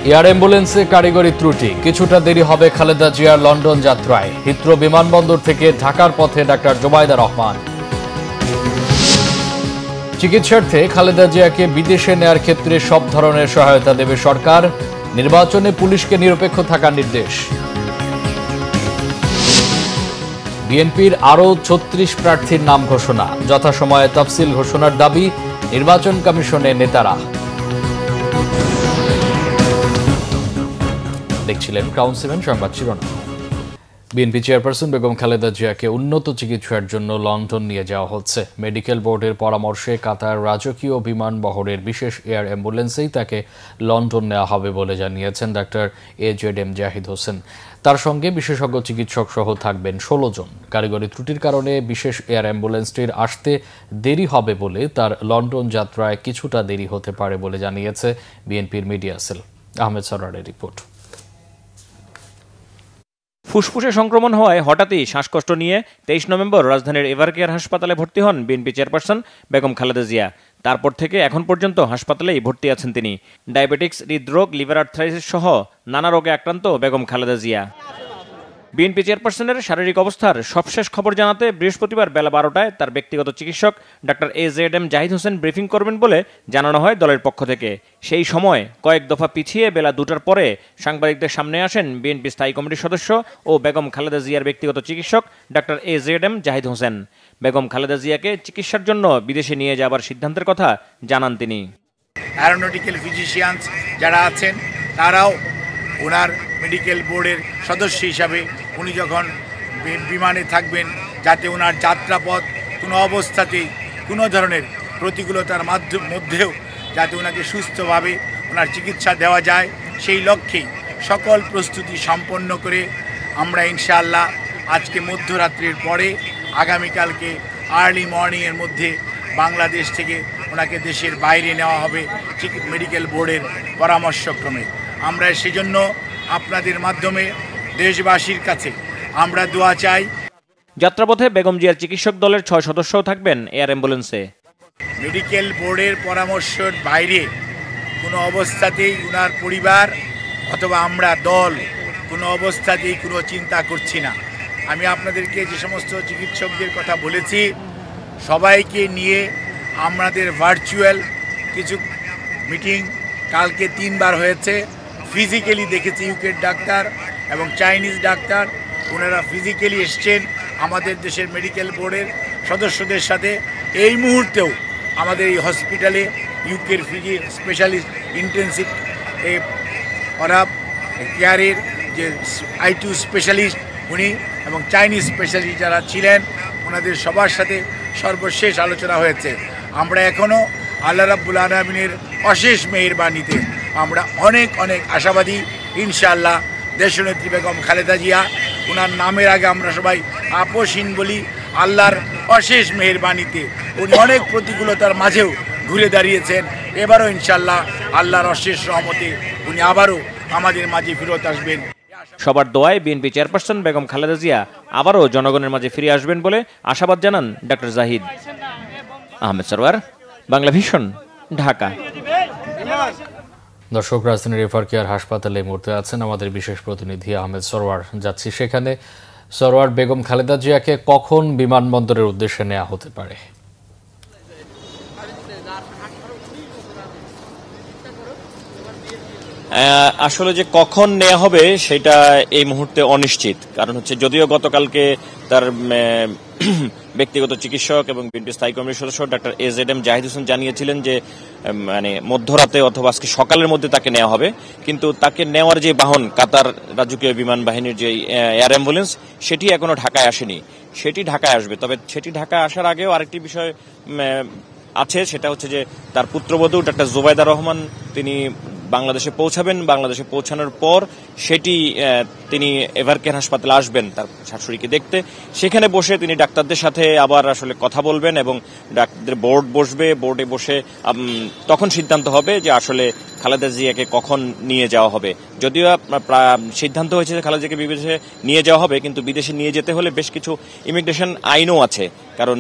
Air অ্যাম্বুলেন্সে কারিগরি ত্রুটি, কিছুটা দেরি হবে খালেদা জিয়ার লন্ডন যাত্রায়। হিথ্রো বিমানবন্দর থেকে ঢাকার পথে ডাক্তার জোবাইদা রহমান। চিকিৎসার্থে খালেদা জিয়াকে বিদেশে নেয়ার ক্ষেত্রে সব ধরনের সহায়তা দেবে সরকার। নির্বাচনে পুলিশকে নিরপেক্ষ থাকার নির্দেশ। বিএনপির আরও ৩৬ প্রার্থীর নাম ঘোষণা, যথাসময়ে তফসিল ঘোষণার দাবি নির্বাচন কমিশনের নেতারা। দেখছিলেন ক্রাউন 7 সংবাদ শিরোনাম। বিএনপি চেয়ারপারসন বেগম খালেদা জিয়াকে উন্নত চিকিৎসার জন্য লন্ডন নিয়ে যাওয়া হচ্ছে। মেডিকেল বোর্ডের পরামর্শে কাতার রাজকীয় বিমান বহরের বিশেষ এয়ার অ্যাম্বুলেন্সেই তাকে লন্ডন নেওয়া হবে বলে জানিয়েছেন ডাক্তার AZM জাহিদ হোসেন। তার সঙ্গে বিশেষজ্ঞ চিকিৎসক সহ থাকবেন 16 জন। কারিগরি ত্রুটির কারণে বিশেষ এয়ার অ্যাম্বুলেন্সটির আসতে দেরি হবে বলে তার লন্ডন যাত্রায় কিছুটা দেরি হতে পারে বলে জানিয়েছে বিএনপির মিডিয়া সেল। আহমেদ সরওয়ারের রিপোর্ট। ফুসফুসে সংক্রমণ হওয়ায় হঠাৎই শ্বাসকষ্ট নিয়ে 23 নভেম্বর রাজধানীর এভারকেয়ার হাসপাতালে ভর্তি হন বিএনপি চেয়ারপারসন বেগম খালেদা জিয়া। তারপর থেকে এখন পর্যন্ত হাসপাতালেই ভর্তি আছেন তিনি। ডায়াবেটিক্স, হৃদরোগ, লিভার আর্থ্রাইটিস সহ নানা রোগে আক্রান্ত বেগম খালেদা জিয়া। বিএনপি চেয়ারপারসনের শারীরিক অবস্থার সবশেষ খবর জানাতে বৃহস্পতিবার বেলা 12টায় তার ব্যক্তিগত চিকিৎসক doctor AZM Zahid Hossain briefing করবেন বলে জানানো হয় দলের পক্ষ থেকে। সেই সময় কয়েক দফা পিছিয়ে বেলা 2টার পরে সাংবাদিকদের সামনে আসেন বিএনপি স্থায়ী কমিটির সদস্য ও বেগম খালেদা জিয়ার ব্যক্তিগত চিকিৎসক ডাক্তার AZM জাহিদ হোসেন। বেগম খালেদা জিয়াকে চিকিৎসার জন্য বিদেশে নিয়ে যাবার সিদ্ধান্তের কথা জানান তিনি। অ্যারোনটিক্যাল ফিজিশিয়ানস যারা আছেন তারাও ওনার মেডিকেল বোর্ডের সদস্য হিসাবে উনি যখন বিমানে থাকবেন, যাতে ওনার যাত্রাপথ কোনো অবস্থাতেই কোনো ধরনের প্রতিকূলতার মধ্যেও যাতে ওনাকে সুস্থভাবে ওনার চিকিৎসা দেওয়া যায়, সেই লক্ষ্যেই সকল প্রস্তুতি সম্পন্ন করে আমরা ইনশাআল্লাহ আজকে মধ্যরাত্রির পরে আগামীকালকে আর্লি মর্নিংয়ের মধ্যে বাংলাদেশ থেকে ওনাকে দেশের বাইরে নেওয়া হবে মেডিকেল বোর্ডের পরামর্শক্রমে। আমরা সেজন্য আপনাদের মাধ্যমে দেশবাসীর কাছে আমরা দোয়া চাই। যাত্রাপথে বেগম জিয়ার চিকিৎসক দলের 6 সদস্যও থাকবেন এয়ার অ্যাম্বুলেন্সে। মেডিকেল বোর্ডের পরামর্শের বাইরে কোনো অবস্থাতেই ওনার পরিবার অথবা আমরা দল কোনো অবস্থাতেই কোনো চিন্তা করছি না। আমি আপনাদেরকে যে সমস্ত চিকিৎসকদের কথা বলেছি সবাইকে নিয়ে আমাদের ভার্চুয়াল কিছু মিটিং কালকে 3 বার হয়েছে। ফিজিক্যালি দেখেছি ইউকের ডাক্তার এবং চাইনিজ ডাক্তার, ওনারা ফিজিক্যালি এসছেন আমাদের দেশের মেডিকেল বোর্ডের সদস্যদের সাথে। এই মুহূর্তেও আমাদের এই হসপিটালে ইউকের স্পেশালিস্ট ইন্টেন্সিভ কেয়ারের যে I2 স্পেশালিস্ট উনি এবং চাইনিজ স্পেশালিস্ট যারা ছিলেন ওনাদের সবার সাথে সর্বশেষ আলোচনা হয়েছে। আমরা এখনও আল্লাহ রাব্বুল আলামিনের অশেষ মেহেরবানিতে আমরা অনেক আশাবাদী। ইনশাআল্লাহ দেশনেত্রী বেগম খালেদা জিয়া, ওনার নামের আগে আমরা সবাই আপসহীন বলি, আল্লাহর অশেষ মেহেরবানিতে উনি অনেক প্রতিকূলতার মাঝেও ঘুরে দাঁড়িয়েছেন। এবারও ইনশাআল্লাহ আল্লাহর অশেষ রহমতে উনি আবারও আমাদের মাঝে ফেরত আসবেন। সবার দোয়ায় বিএনপি চেয়ারপারসন বেগম খালেদা জিয়া আবারও জনগণের মাঝে ফিরে আসবেন বলে আশাবাদ জানান ডক্টর জাহিদ। আহমেদ সরওয়ার, বাংলা ভিশন, ঢাকা। দর্শক, রাজধানীর এভারকেয়ার হাসপাতালে এই মুহূর্তে আছেন আমাদের বিশেষ প্রতিনিধি আহমেদ সরওয়ার। যাচ্ছি সেখানে। সরওয়ার, বেগম খালেদা জিয়াকে কখন বিমানবন্দরের উদ্দেশ্যে নেওয়া হতে পারে? আসলে যে কখন নেওয়া হবে সেটা এই মুহূর্তে অনিশ্চিত। কারণ হচ্ছে যদিও গতকালকে তার ব্যক্তিগত চিকিৎসক এবং বিএনপি স্থায়ী কমিটির সদস্য ডাক্তার AZM জাহিদ হোসেন জানিয়েছিলেন যে মধ্যরাতে অথবা আজকে সকালের মধ্যে তাকে নেওয়া হবে, কিন্তু তাকে নেওয়ার যে বাহন কাতার রাজকীয় বিমান বাহিনীর যে এয়ার অ্যাম্বুলেন্স সেটি এখনো ঢাকায় আসেনি। সেটি ঢাকায় আসবে। তবে সেটি ঢাকায় আসার আগেও আরেকটি বিষয় আছে, সেটা হচ্ছে যে তার পুত্রবধূ ডাক্তার জোবাইদা রহমান তিনি বাংলাদেশে পৌঁছাবেন। বাংলাদেশে পৌঁছানোর পর সেটি তিনি এভারকেয়ার হাসপাতালে আসবেন তার শাশুড়িকে দেখতে। সেখানে বসে তিনি ডাক্তারদের সাথে আবার আসলে কথা বলবেন এবং ডাক্তারদের বোর্ড বসবে। বোর্ডে বসে তখন সিদ্ধান্ত হবে যে আসলে খালেদা জিয়াকে কখন নিয়ে যাওয়া হবে। যদিও সিদ্ধান্ত হয়েছে যে খালেদা জিয়াকে বিদেশে নিয়ে যাওয়া হবে, কিন্তু বিদেশে নিয়ে যেতে হলে বেশ কিছু ইমিগ্রেশন আইনও আছে। কারণ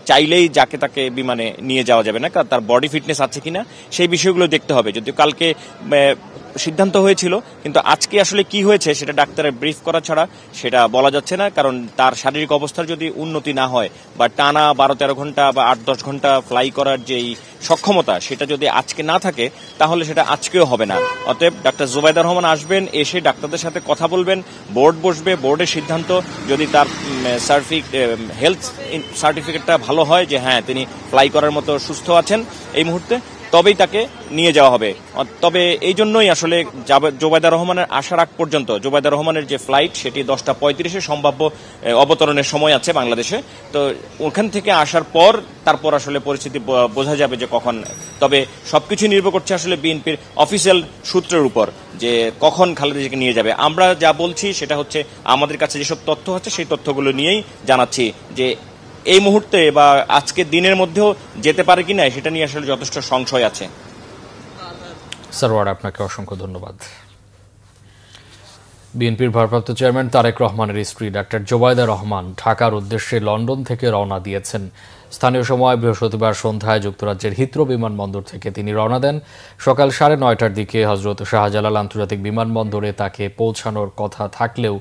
চাইলেই যাকে তাকে বিমানে নিয়ে যাওয়া যাবে না, কারণ তার বডি ফিটনেস আছে কিনা সেই বিষয়গুলো দেখতে হবে। যদিও কালকে সিদ্ধান্ত হয়েছিল, কিন্তু আজকে আসলে কি হয়েছে সেটা ডাক্তারের ব্রিফ করা ছাড়া সেটা বলা যাচ্ছে না। কারণ তার শারীরিক অবস্থার যদি উন্নতি না হয় বা টানা 12-13 ঘন্টা বা 8-10 ঘন্টা ফ্লাই করার যেই সক্ষমতা সেটা যদি আজকে না থাকে তাহলে সেটা আজকেও হবে না। অতএব ডাক্তার জুবাইদা রহমান আসবেন, এসে ডাক্তারদের সাথে কথা বলবেন, বোর্ড বসবে, বোর্ডের সিদ্ধান্ত যদি তার হেলথ সার্টিফিকেটটা ভালো হয় যে হ্যাঁ তিনি ফ্লাই করার মতো সুস্থ আছেন এই মুহূর্তে, তবেই তাকে নিয়ে যাওয়া হবে। তবে এই জন্যই আসলে জুবাইদা রহমানের আসার আগ পর্যন্ত জুবাইদা রহমানের যে ফ্লাইট সেটি 10:35 সম্ভাব্য অবতরণের সময় আছে বাংলাদেশে। তো ওখান থেকে আসার পর তারপর আসলে পরিস্থিতি বোঝা যাবে যে কখন। তবে সবকিছু নির্ভর করছে আসলে বিএনপির অফিসিয়াল সূত্রের উপর যে কখন খালেদা জিয়াকে নিয়ে যাবে। আমরা যা বলছি সেটা হচ্ছে আমাদের কাছে যেসব তথ্য আছে সেই তথ্যগুলো নিয়েই জানাচ্ছি যে এই মুহূর্তে বা আজকে দিনের মধ্যেও যেতে পারে কিনা সেটা নিয়ে আসলে যথেষ্ট সংশয় আছে। সরওয়ার, আপনাকে অসংখ্য ধন্যবাদ। বিএনপির ভারপ্রাপ্ত চেয়ারম্যান তারেক রহমানের স্ত্রী ডাক্তার জুবাইদা রহমান ঢাকার উদ্দেশ্যে লন্ডন থেকে রওনা দিয়েছেন। স্থানীয় সময় বৃহস্পতিবার সন্ধ্যায় যুক্তরাজ্যের হিথ্রো বিমানবন্দর থেকে তিনি রওনা দেন। সকাল 9:30টার দিকে হজরত শাহজালাল আন্তর্জাতিক বিমানবন্দরে তাকে পৌঁছানোর কথা থাকলেও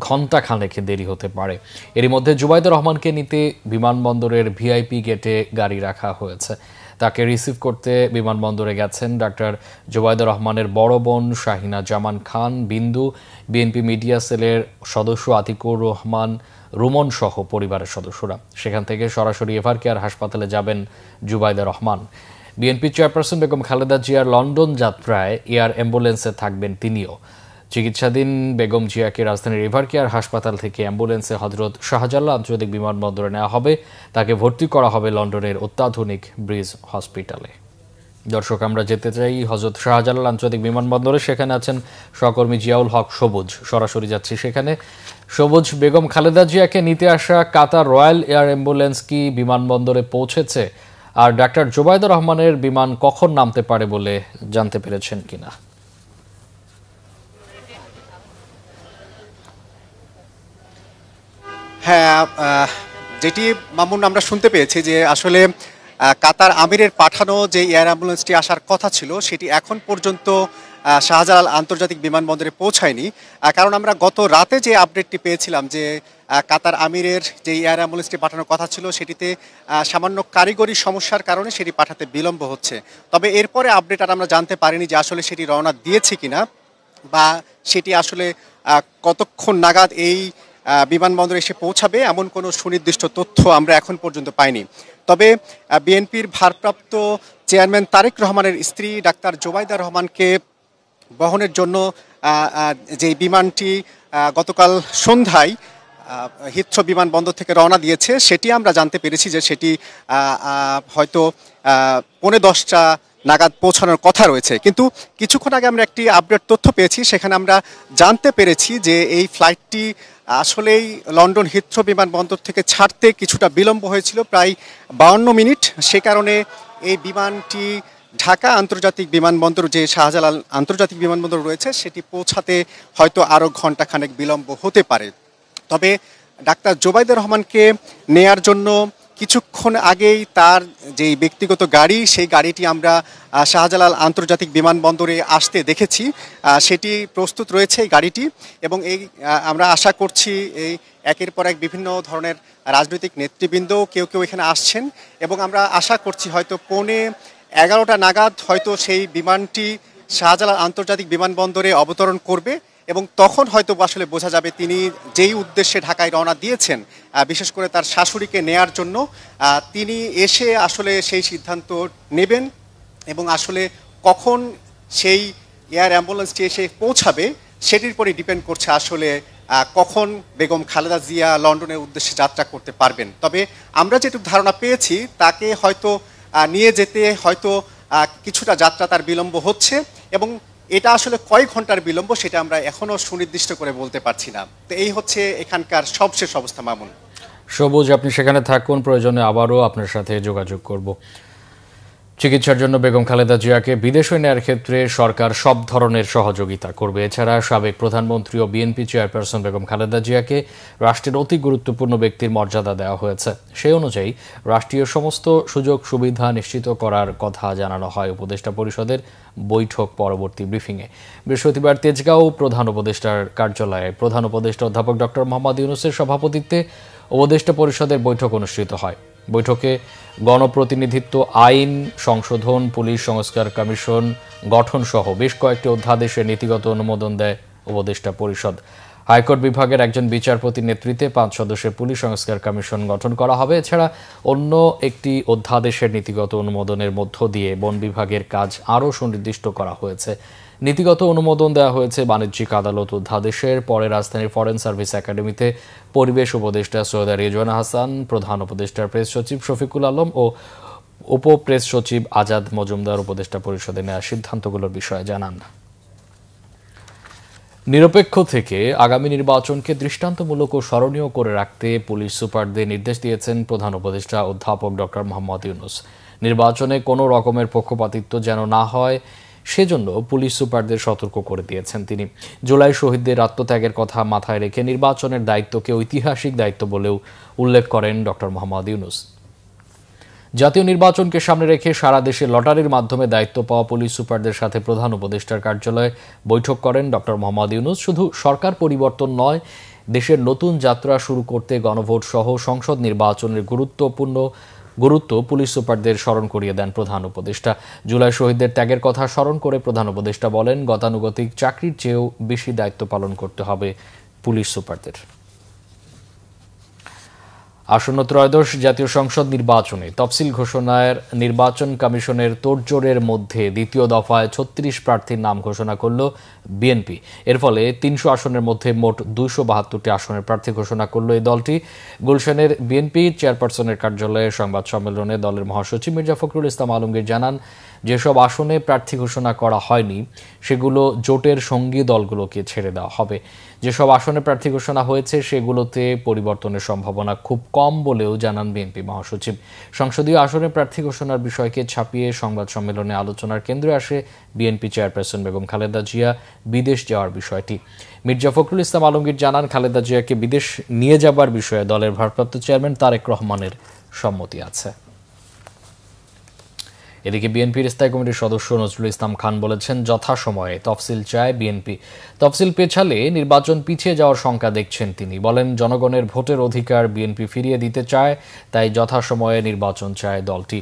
ঘণ্টাখানেক দেরি হতে পারে। এরই মধ্যে জুবাইদা রহমানকে নিতে বিমানবন্দরের ভিআইপি গেটে গাড়ি রাখা হয়েছে। তাকে রিসিভ করতে বিমানবন্দরে গেছেন ডাক্তার জুবাইদা রহমানের বড় বোন শাহিনা জামান খান বিন্দু, বিএনপি মিডিয়া সেলের সদস্য আতিকুর রহমান রুমন সহ পরিবারের সদস্যরা। সেখান থেকে সরাসরি এভারকেয়ার হাসপাতালে যাবেন জুবাইদা রহমান। বিএনপি চেয়ারপারসন বেগম খালেদা জিয়ার লন্ডন যাত্রায় এয়ার অ্যাম্বুলেন্সে থাকবেন তিনিও। চিকিৎসাধীন বেগম জিয়াকে রাজধানীর এভারকেয়ার হাসপাতাল থেকে অ্যাম্বুলেন্সে হজরত শাহজালাল আন্তর্জাতিক বিমানবন্দরে নেওয়া হবে। তাকে ভর্তি করা হবে লন্ডনের অত্যাধুনিক ব্রিজ হসপিটালে। দর্শক, আমরা যেতে চাই হজরত শাহজালাল আন্তর্জাতিক বিমানবন্দরে। সেখানে আছেন সহকর্মী জিয়াউল হক সবুজ। সরাসরি যাচ্ছি সেখানে। সবুজ, বেগম খালেদা জিয়াকে নিতে আসা কাতার রয়্যাল এয়ার অ্যাম্বুলেন্স কি বিমানবন্দরে পৌঁছেছে? আর ডাক্তার জুবাইদা রহমানের বিমান কখন নামতে পারে বলে জানতে পেরেছেন কিনা? হ্যাঁ, যেটি মামুন আমরা শুনতে পেয়েছি যে আসলে কাতার আমিরের পাঠানো যে এয়ার অ্যাম্বুলেন্সটি আসার কথা ছিল সেটি এখন পর্যন্ত শাহজালাল আন্তর্জাতিক বিমানবন্দরে পৌঁছায়নি। কারণ আমরা গত রাতে যে আপডেটটি পেয়েছিলাম যে কাতার আমিরের যে এয়ার অ্যাম্বুলেন্সটি পাঠানোর কথা ছিল সেটিতে সামান্য কারিগরি সমস্যার কারণে সেটি পাঠাতে বিলম্ব হচ্ছে। তবে এরপরে আপডেট আর আমরা জানতে পারিনি যে আসলে সেটি রওনা দিয়েছে কিনা বা সেটি আসলে কতক্ষণ নাগাদ এই বিমানবন্দরে এসে পৌঁছাবে, এমন কোনো সুনির্দিষ্ট তথ্য আমরা এখন পর্যন্ত পাইনি। তবে বিএনপির ভারপ্রাপ্ত চেয়ারম্যান তারেক রহমানের স্ত্রী ডাক্তার জুবাইদা রহমানকে বহনের জন্য যে বিমানটি গতকাল সন্ধ্যায় হিথ্রো বিমানবন্দর থেকে রওনা দিয়েছে সেটি আমরা জানতে পেরেছি যে সেটি হয়তো 10:45 নাগাদ পৌঁছানোর কথা রয়েছে। কিন্তু কিছুক্ষণ আগে আমরা একটি আপডেট তথ্য পেয়েছি, সেখানে আমরা জানতে পেরেছি যে এই ফ্লাইটটি আসলেই লন্ডন হিথ্রো বিমানবন্দর থেকে ছাড়তে কিছুটা বিলম্ব হয়েছিল, প্রায় 52 মিনিট। সে কারণে এই বিমানটি ঢাকা আন্তর্জাতিক বিমানবন্দর, যে শাহজালাল আন্তর্জাতিক বিমানবন্দর রয়েছে, সেটি পৌঁছাতে হয়তো আরও ঘণ্টাখানেক বিলম্ব হতে পারে। তবে ডাক্তার জুবাইদা রহমানকে নেয়ার জন্য কিছুক্ষণ আগেই তার যে ব্যক্তিগত গাড়ি, সেই গাড়িটি আমরা শাহজালাল আন্তর্জাতিক বিমানবন্দরে আসতে দেখেছি। সেটি প্রস্তুত রয়েছে এই গাড়িটি, এবং এই আমরা আশা করছি এই একের পর এক বিভিন্ন ধরনের রাজনৈতিক নেতৃবৃন্দ কেউ কেউ এখানে আসছেন, এবং আমরা আশা করছি হয়তো 11:15 নাগাদ হয়তো সেই বিমানটি শাহজালাল আন্তর্জাতিক বিমানবন্দরে অবতরণ করবে, এবং তখন হয়তো আসলে বোঝা যাবে তিনি যেই উদ্দেশ্যে ঢাকায় রওনা দিয়েছেন, বিশেষ করে তার শাশুড়িকে নেয়ার জন্য, তিনি এসে আসলে সেই সিদ্ধান্ত নেবেন। এবং আসলে কখন সেই এয়ার অ্যাম্বুলেন্সটি এসে পৌঁছাবে সেটির পরে ডিপেন্ড করছে আসলে কখন বেগম খালেদা জিয়া লন্ডনের উদ্দেশ্যে যাত্রা করতে পারবেন। তবে আমরা যেটুকু ধারণা পেয়েছি তাকে হয়তো নিয়ে যেতে হয়তো কিছুটা যাত্রা তার বিলম্ব হচ্ছে, এবং এটা আসলে কয় ঘন্টার বিলম্ব সেটা আমরা এখনো সুনির্দিষ্ট করে বলতে পারছি না। তো এই হচ্ছে এখানকার সবশেষ অবস্থা। মামুন, সবুজ, আপনি সেখানে থাকুন, প্রয়োজনে আবারও আপনার সাথে যোগাযোগ করব। চিকিৎসার জন্য বেগম খালেদা জিয়াকে বিদেশে নেয়ার ক্ষেত্রে সরকার সব ধরনের সহযোগিতা করবে। এছাড়া সাবেক প্রধানমন্ত্রী ও বিএনপি চেয়ারপারসন বেগম খালেদা জিয়াকে রাষ্ট্রের অতি গুরুত্বপূর্ণ ব্যক্তির মর্যাদা দেওয়া হয়েছে। সেই অনুযায়ী রাষ্ট্রীয় সমস্ত সুযোগ সুবিধা নিশ্চিত করার কথা জানানো হয় উপদেষ্টা পরিষদের বৈঠক পরবর্তী ব্রিফিংয়ে। বৃহস্পতিবার তেজগাঁও প্রধান উপদেষ্টার কার্যালয়ে প্রধান উপদেষ্টা অধ্যাপক ডক্টর মোহাম্মদ ইউনূসের সভাপতিত্বে উপদেষ্টা পরিষদের বৈঠক অনুষ্ঠিত হয়। বৈঠকে গণপ্রতিনিধিত্ব আইন সংশোধন, পুলিশ সংস্কার কমিশন গঠন সহ বেশ কয়েকটি অধ্যাদেশের নীতিগত অনুমোদন দেয় উপদেষ্টা পরিষদ। হাইকোর্ট বিভাগের একজন বিচারপতির নেতৃত্বে 5 সদস্যের পুলিশ সংস্কার কমিশন গঠন করা হবে। এছাড়া অন্য একটি অধ্যাদেশের নীতিগত অনুমোদনের মধ্য দিয়ে বন বিভাগের কাজ আরও সুনির্দিষ্ট করা হয়েছে। নীতিগত অনুমোদন দেওয়া হয়েছে বাণিজ্যিক আদালত অধ্যাদেশের। পরে রাজধানীর ফরেন সার্ভিস একাডেমিতে পরিবেশ উপদেষ্টা সৈয়দা রিজওয়ানা হাসান, প্রধান উপদেষ্টার প্রেস সচিব শফিকুল আলম ও উপ প্রেস সচিব আজাদ মজুমদার উপদেষ্টা পরিষদে নেওয়া সিদ্ধান্তগুলোর বিষয়ে জানান। নিরপেক্ষ থেকে আগামী নির্বাচনকে দৃষ্টান্তমূলক ও স্মরণীয় করে রাখতে পুলিশ সুপারদের নির্দেশ দিয়েছেন প্রধান উপদেষ্টা অধ্যাপক ডক্টর মোহাম্মদ ইউনূস। নির্বাচনে কোনো রকমের পক্ষপাতিত্ব যেন না হয় সেজন্য পুলিশ সুপারদের সতর্ক করে দিয়েছেন তিনি। জুলাই শহীদদের আত্মত্যাগের কথা মাথায় রেখে নির্বাচনের দায়িত্বকে ঐতিহাসিক দায়িত্ব বলেও উল্লেখ করেন ডক্টর মোহাম্মদ ইউনূস। জাতীয় নির্বাচনকে সামনে রেখে সারা দেশে লটারির মাধ্যমে দায়িত্ব পাওয়া পুলিশ সুপারদের সাথে প্রধান উপদেষ্টার কার্যালয়ে বৈঠক করেন ডক্টর মোহাম্মদ ইউনূস। শুধু সরকার পরিবর্তন নয়, দেশের নতুন যাত্রা শুরু করতে গণভোট সহ সংসদ নির্বাচনের গুরুত্ব পুলিশ সুপারদের স্মরণ করিয়ে দেন প্রধান উপদেষ্টা। জুলাই শহীদদের ত্যাগের কথা স্মরণ করে প্রধান উপদেষ্টা বলেন, গতানুগতিক চাকরির চেয়েও বেশি দায়িত্ব পালন করতে হবে পুলিশ সুপারদের। আসন্ন ত্রয়োদশ জাতীয় সংসদ নির্বাচনে তফসিল ঘোষণার নির্বাচন কমিশনের তোড়জোড়ের মধ্যে দ্বিতীয় দফায় 36 প্রার্থীর নাম ঘোষণা করল বিএনপি। এর ফলে 300 আসনের মধ্যে মোট 272টি আসনের প্রার্থী ঘোষণা করল এই দলটি। গুলশানের বিএনপি চেয়ারপারসনের কার্যালয়ে সংবাদ সম্মেলনে দলের মহাসচিব মির্জা ফখরুল ইসলাম আলমগীর জানান, যেসব আসনে প্রার্থী ঘোষণা করা হয়নি সেগুলো জোটের সঙ্গী দলগুলোকে ছেড়ে দেওয়া হবে। যেসব আসনে প্রার্থী ঘোষণা হয়েছে সেগুলোতে পরিবর্তনের সম্ভাবনা খুব কম বলেও জানান বিএনপি মহাসচিব। সংসদীয় আসনে প্রার্থী ঘোষণার বিষয়কে ছাপিয়ে সংবাদ সম্মেলনে আলোচনার কেন্দ্রে আসে বিএনপি চেয়ারপারসন বেগম খালেদা জিয়া বিদেশ যাওয়ার বিষয়টি। মির্জা ফখরুল ইসলাম আলমগীর জানান, খালেদা জিয়াকে বিদেশ নিয়ে যাবার বিষয়ে দলের ভারপ্রাপ্ত চেয়ারম্যান তারেক রহমানের সম্মতি আছে। এদিকে বিএনপির স্থায়ী কমিটির সদস্য নজরুল ইসলাম খান বলেছেন, যথাসময়ে তফসিল চায় বিএনপি। তফসিল পেছালে নির্বাচন পিছিয়ে যাওয়ার শঙ্কা দেখছেন তিনি। বলেন, জনগণের ভোটের অধিকার বিএনপি ফিরিয়ে দিতে চায়, তাই যথাসময়ে নির্বাচন চায় দলটি।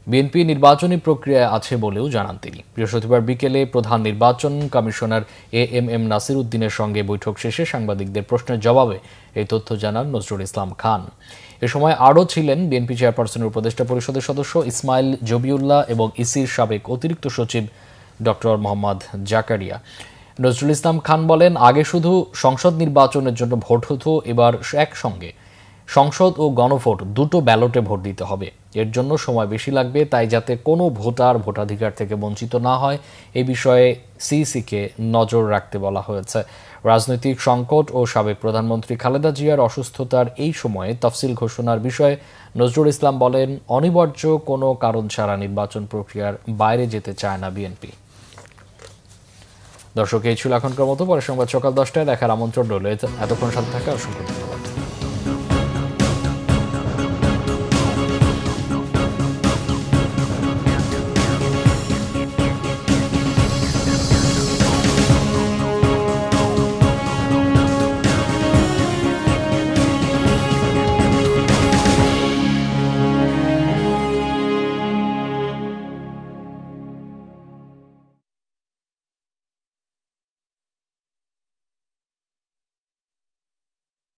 বিএনপি নির্বাচনী প্রক্রিয়ায় আছে বলেও জানান তিনি। বৃহস্পতিবার বিকেলে প্রধান নির্বাচন কমিশনার এএমএম নাসির উদ্দিনের সঙ্গে বৈঠক শেষে সাংবাদিকদের প্রশ্নের জবাবে এই তথ্য জানান নজরুল ইসলাম খান। এ সময় আরও ছিলেন বিএনপি চেয়ারপারসনের উপদেষ্টা পরিষদের সদস্য ইসমাইল জবিউল্লাহ এবং ইসির সাবেক অতিরিক্ত সচিব ডক্টর মোহাম্মদ জাকারিয়া। নজরুল ইসলাম খান বলেন, আগে শুধু সংসদ নির্বাচনের জন্য ভোট হতো, এবার একসঙ্গে সংসদ ও গণভোট দুটো ব্যালটে ভোট দিতে হবে। এর জন্য সময় বেশি লাগবে, তাই যাতে কোনো ভোটার ভোটাধিকার থেকে বঞ্চিত না হয় এই বিষয়ে সিইসিকে নজর রাখতে বলা হয়েছে। রাজনৈতিক সংকট ও সাবেক প্রধানমন্ত্রী খালেদা জিয়ার অসুস্থতার এই সময়ে তফসিল ঘোষণার বিষয়ে নজরুল ইসলাম বলেন, অনিবার্য কোনো কারণ ছাড়া নির্বাচন প্রক্রিয়ার বাইরে যেতে চায় না বিএনপি। দর্শক, এই ছিল এখনকার মতো। পরে সংবাদ সকাল 10টায় দেখার আমন্ত্রণ রইল। এতক্ষণ সাথে থাকা অসংখ্য ধন্যবাদ।